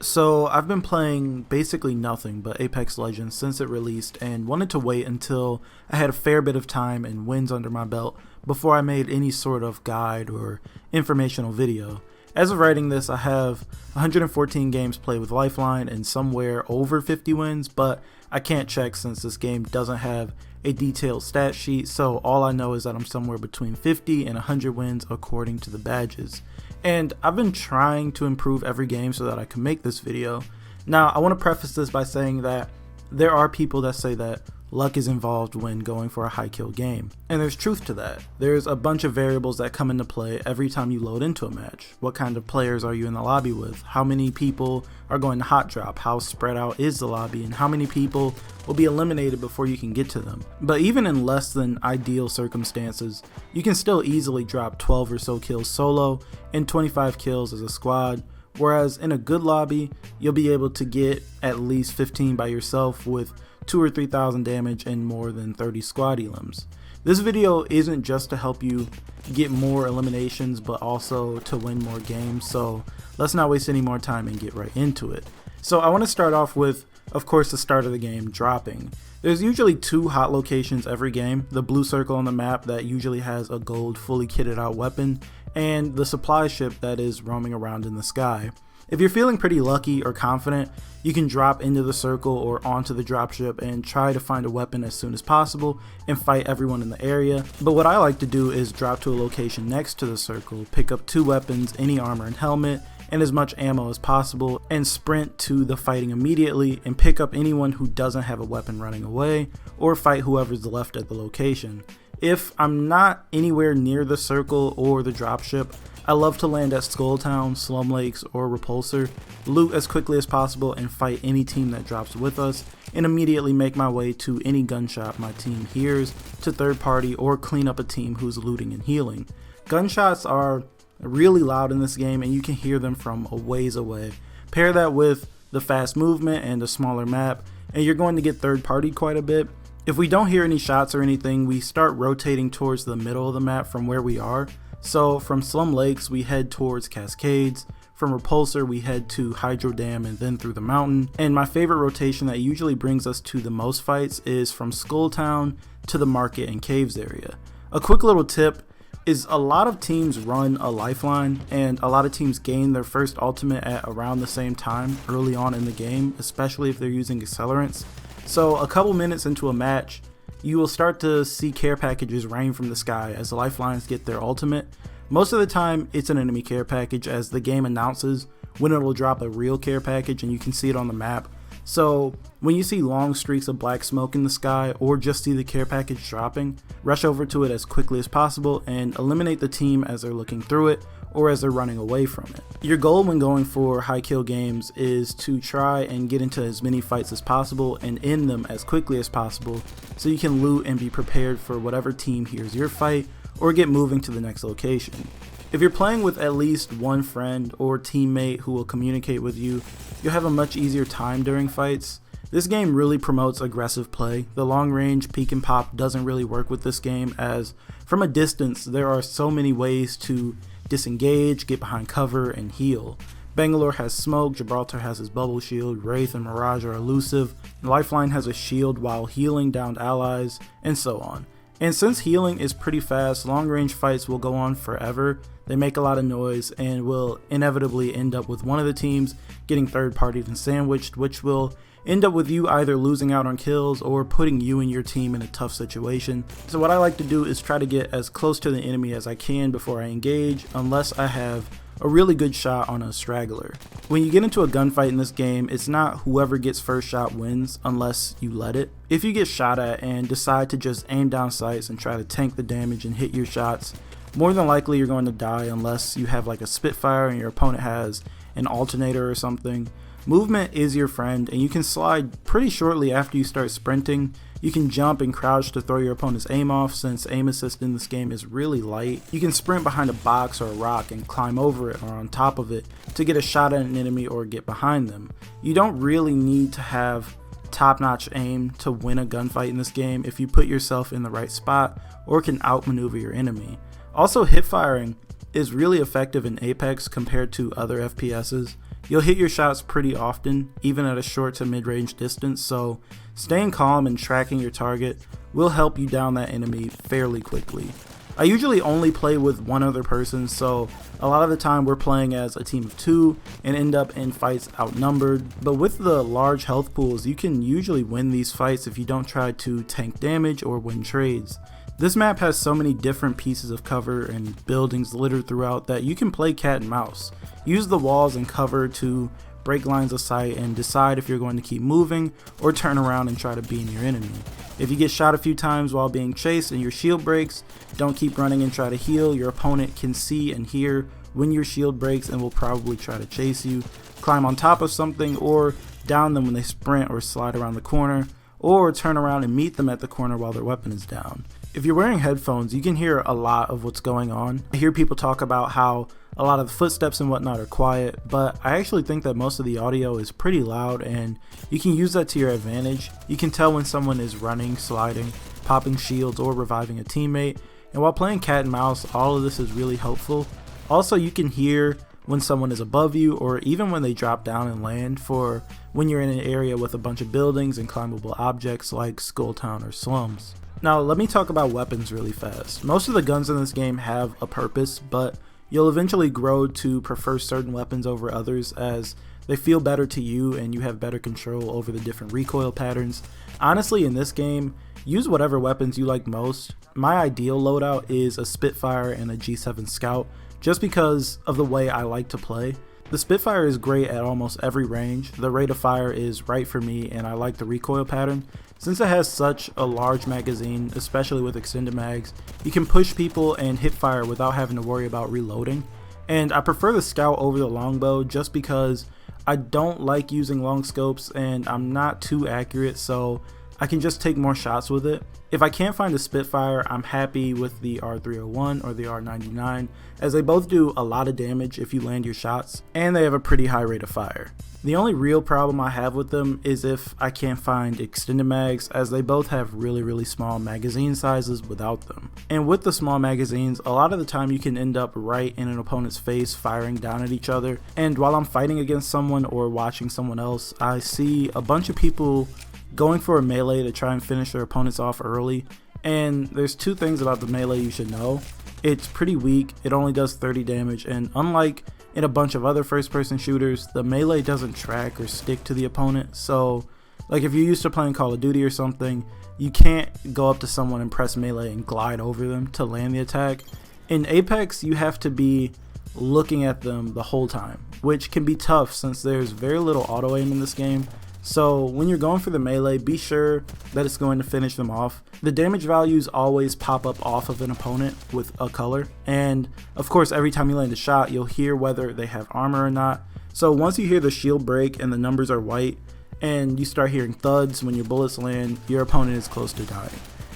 So I've been playing basically nothing but Apex Legends since it released and wanted to wait until I had a fair bit of time and wins under my belt before I made any sort of guide or informational video. As of writing this, I have 114 games played with Lifeline and somewhere over 50 wins, but I can't check since this game doesn't have a detailed stat sheet, so all I know is that I'm somewhere between 50 and 100 wins according to the badges. And I've been trying to improve every game so that I can make this video. Now, I want to preface this by saying that there are people that say that luck is involved when going for a high kill game. And there's truth to that. There's a bunch of variables that come into play every time you load into a match. What kind of players are you in the lobby with? How many people are going to hot drop? How spread out is the lobby? And how many people will be eliminated before you can get to them? But even in less than ideal circumstances, you can still easily drop 12 or so kills solo and 25 kills as a squad. Whereas in a good lobby, you'll be able to get at least 15 by yourself with 2 or 3,000 damage and more than 30 squad elims. This video isn't just to help you get more eliminations, but also to win more games, so let's not waste any more time and get right into it. So I want to start off with, of course, the start of the game, dropping. There's usually 2 hot locations every game, the blue circle on the map that usually has a gold fully kitted out weapon, and the supply ship that is roaming around in the sky. If you're feeling pretty lucky or confident, you can drop into the circle or onto the dropship and try to find a weapon as soon as possible and fight everyone in the area. But what I like to do is drop to a location next to the circle, pick up 2 weapons, any armor and helmet, and as much ammo as possible, and sprint to the fighting immediately and pick up anyone who doesn't have a weapon running away, or fight whoever's left at the location. If I'm not anywhere near the circle or the dropship, I love to land at Skulltown, Slum Lakes, or Repulsor, loot as quickly as possible and fight any team that drops with us, and immediately make my way to any gunshot my team hears to third party or clean up a team who's looting and healing. Gunshots are really loud in this game and you can hear them from a ways away. Pair that with the fast movement and a smaller map and you're going to get third party quite a bit. If we don't hear any shots or anything, we start rotating towards the middle of the map from where we are. So from Slum Lakes we head towards Cascades, from Repulsor we head to Hydro Dam and then through the mountain, and my favorite rotation that usually brings us to the most fights is from Skulltown to the market and caves area. A quick little tip is a lot of teams run a lifeline and a lot of teams gain their first ultimate at around the same time early on in the game, especially if they're using accelerants. So a couple minutes into a match, you will start to see care packages rain from the sky as the lifelines get their ultimate. Most of the time it's an enemy care package as the game announces when it will drop a real care package and you can see it on the map. So when you see long streaks of black smoke in the sky or just see the care package dropping, rush over to it as quickly as possible and eliminate the team as they're looking through it or as they're running away from it. Your goal when going for high kill games is to try and get into as many fights as possible and end them as quickly as possible so you can loot and be prepared for whatever team hears your fight or get moving to the next location. If you're playing with at least one friend or teammate who will communicate with you, you'll have a much easier time during fights. This game really promotes aggressive play. The long range peek and pop doesn't really work with this game as from a distance there are so many ways to disengage, get behind cover, and heal. Bangalore has smoke, Gibraltar has his bubble shield, Wraith and Mirage are elusive, Lifeline has a shield while healing downed allies, and so on. And since healing is pretty fast, long range fights will go on forever. They make a lot of noise and will inevitably end up with one of the teams getting third partied and sandwiched, which will end up with you either losing out on kills or putting you and your team in a tough situation. So what I like to do is try to get as close to the enemy as I can before I engage, unless I have a really good shot on a straggler. When you get into a gunfight in this game, it's not whoever gets first shot wins unless you let it. If you get shot at and decide to just aim down sights and try to tank the damage and hit your shots, more than likely you're going to die unless you have like a Spitfire and your opponent has an alternator or something. Movement is your friend and you can slide pretty shortly after you start sprinting. You can jump and crouch to throw your opponent's aim off since aim assist in this game is really light. You can sprint behind a box or a rock and climb over it or on top of it to get a shot at an enemy or get behind them. You don't really need to have top-notch aim to win a gunfight in this game if you put yourself in the right spot or can outmaneuver your enemy. Also, hip firing is really effective in Apex compared to other FPSs. you'll hit your shots pretty often, even at a short to mid-range distance, so staying calm and tracking your target will help you down that enemy fairly quickly. I usually only play with one other person, so a lot of the time we're playing as a team of 2 and end up in fights outnumbered, but with the large health pools you can usually win these fights if you don't try to tank damage or win trades. This map has so many different pieces of cover and buildings littered throughout that you can play cat and mouse. Use the walls and cover to break lines of sight and decide if you're going to keep moving or turn around and try to beam your enemy. If you get shot a few times while being chased and your shield breaks, don't keep running and try to heal. Your opponent can see and hear when your shield breaks and will probably try to chase you, climb on top of something, or down them when they sprint or slide around the corner, or turn around and meet them at the corner while their weapon is down. If you're wearing headphones, you can hear a lot of what's going on. I hear people talk about how a lot of the footsteps and whatnot are quiet, but I actually think that most of the audio is pretty loud and you can use that to your advantage. You can tell when someone is running, sliding, popping shields, or reviving a teammate, and while playing cat and mouse, all of this is really helpful. Also, you can hear when someone is above you or even when they drop down and land for when you're in an area with a bunch of buildings and climbable objects like Skull Town or slums. Now let me talk about weapons really fast. Most of the guns in this game have a purpose, but you'll eventually grow to prefer certain weapons over others as they feel better to you and you have better control over the different recoil patterns. Honestly, in this game, use whatever weapons you like most. My ideal loadout is a Spitfire and a G7 Scout just because of the way I like to play. The Spitfire is great at almost every range. The rate of fire is right for me and I like the recoil pattern. Since it has such a large magazine, especially with extended mags, you can push people and hip fire without having to worry about reloading. And I prefer the Scout over the longbow just because I don't like using long scopes and I'm not too accurate, so I can just take more shots with it. If I can't find a Spitfire, I'm happy with the R301 or the R99 as they both do a lot of damage if you land your shots and they have a pretty high rate of fire. The only real problem I have with them is if I can't find extended mags as they both have really small magazine sizes without them. And with the small magazines, a lot of the time you can end up right in an opponent's face firing down at each other, and while I'm fighting against someone or watching someone else, I see a bunch of people going for a melee to try and finish their opponents off early. And there's two things about the melee you should know. It's pretty weak, it only does 30 damage, and unlike in a bunch of other first person shooters, the melee doesn't track or stick to the opponent. So like if you're used to playing Call of Duty or something, you can't go up to someone and press melee and glide over them to land the attack. In Apex, you have to be looking at them the whole time, which can be tough since there's very little auto aim in this game. So when you're going for the melee, be sure that it's going to finish them off. The damage values always pop up off of an opponent with a color, and of course every time you land a shot you'll hear whether they have armor or not. So once you hear the shield break and the numbers are white and you start hearing thuds when your bullets land, your opponent is close to dying.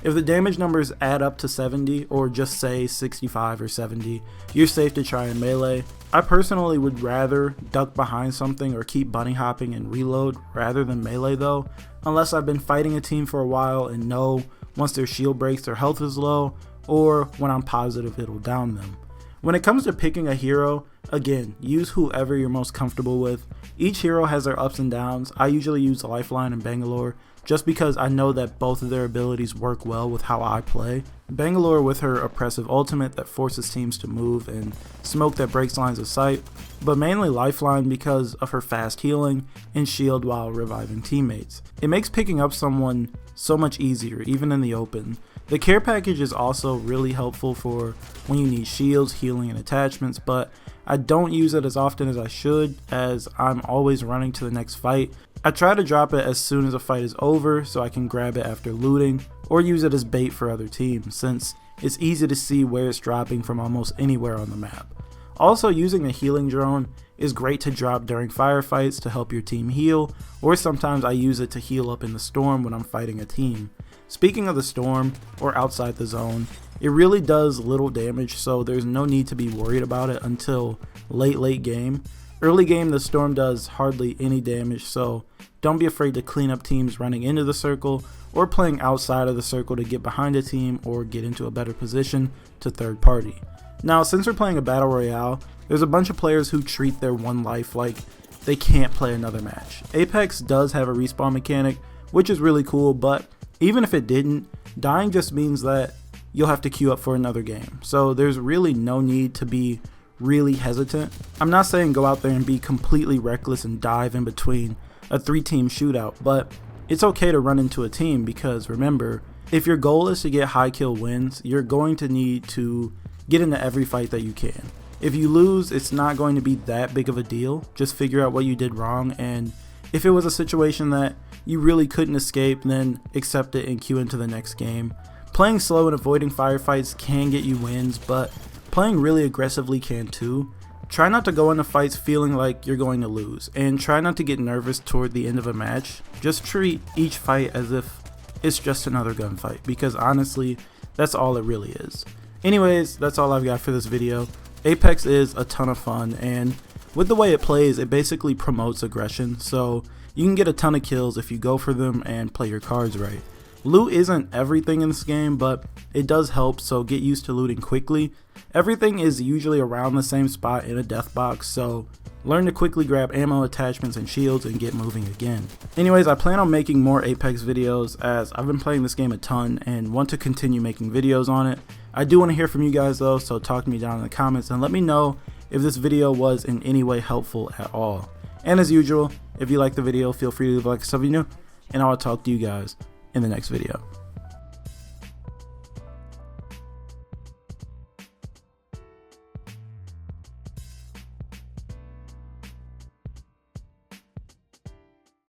If the damage numbers add up to 70 or just say 65 or 70, you're safe to try and melee. I personally would rather duck behind something or keep bunny hopping and reload rather than melee though, unless I've been fighting a team for a while and know once their shield breaks their health is low, or when I'm positive it'll down them. When it comes to picking a hero, again, use whoever you're most comfortable with. Each hero has their ups and downs. I usually use Lifeline and Bangalore just because I know that both of their abilities work well with how I play. Bangalore with her oppressive ultimate that forces teams to move, and Smoke that breaks lines of sight, but mainly Lifeline because of her fast healing and shield while reviving teammates. It makes picking up someone so much easier, even in the open. The care package is also really helpful for when you need shields, healing, and attachments, but I don't use it as often as I should as I'm always running to the next fight. I try to drop it as soon as a fight is over so I can grab it after looting, or use it as bait for other teams since it's easy to see where it's dropping from almost anywhere on the map. Also, using the healing drone is great to drop during firefights to help your team heal, or sometimes I use it to heal up in the storm when I'm fighting a team. Speaking of the storm, or outside the zone, it really does little damage, so there's no need to be worried about it until late game. Early game, the storm does hardly any damage, so don't be afraid to clean up teams running into the circle or playing outside of the circle to get behind a team or get into a better position to third party. Now, since we're playing a battle royale, there's a bunch of players who treat their one life like they can't play another match. Apex does have a respawn mechanic, which is really cool, but even if it didn't, dying just means that you'll have to queue up for another game. So there's really no need to be really hesitant. I'm not saying go out there and be completely reckless and dive in between a 3-team shootout, but it's okay to run into a team, because remember, if your goal is to get high kill wins, you're going to need to get into every fight that you can. If you lose, it's not going to be that big of a deal. Just figure out what you did wrong, and if it was a situation that you really couldn't escape, then accept it and queue into the next game. Playing slow and avoiding firefights can get you wins, but playing really aggressively can too. Try not to go into fights feeling like you're going to lose, and try not to get nervous toward the end of a match. Just treat each fight as if it's just another gunfight, because honestly, that's all it really is. Anyways, that's all I've got for this video. Apex is a ton of fun, and with the way it plays, it basically promotes aggression, so you can get a ton of kills if you go for them and play your cards right. Loot isn't everything in this game, but it does help, so get used to looting quickly. Everything is usually around the same spot in a death box, so learn to quickly grab ammo, attachments, and shields and get moving again. Anyways, I plan on making more Apex videos, as I've been playing this game a ton and want to continue making videos on it. I do want to hear from you guys though, so talk to me down in the comments and let me know if this video was in any way helpful at all. And as usual, if you like the video, feel free to leave a like if you're new, and I will talk to you guys in the next video.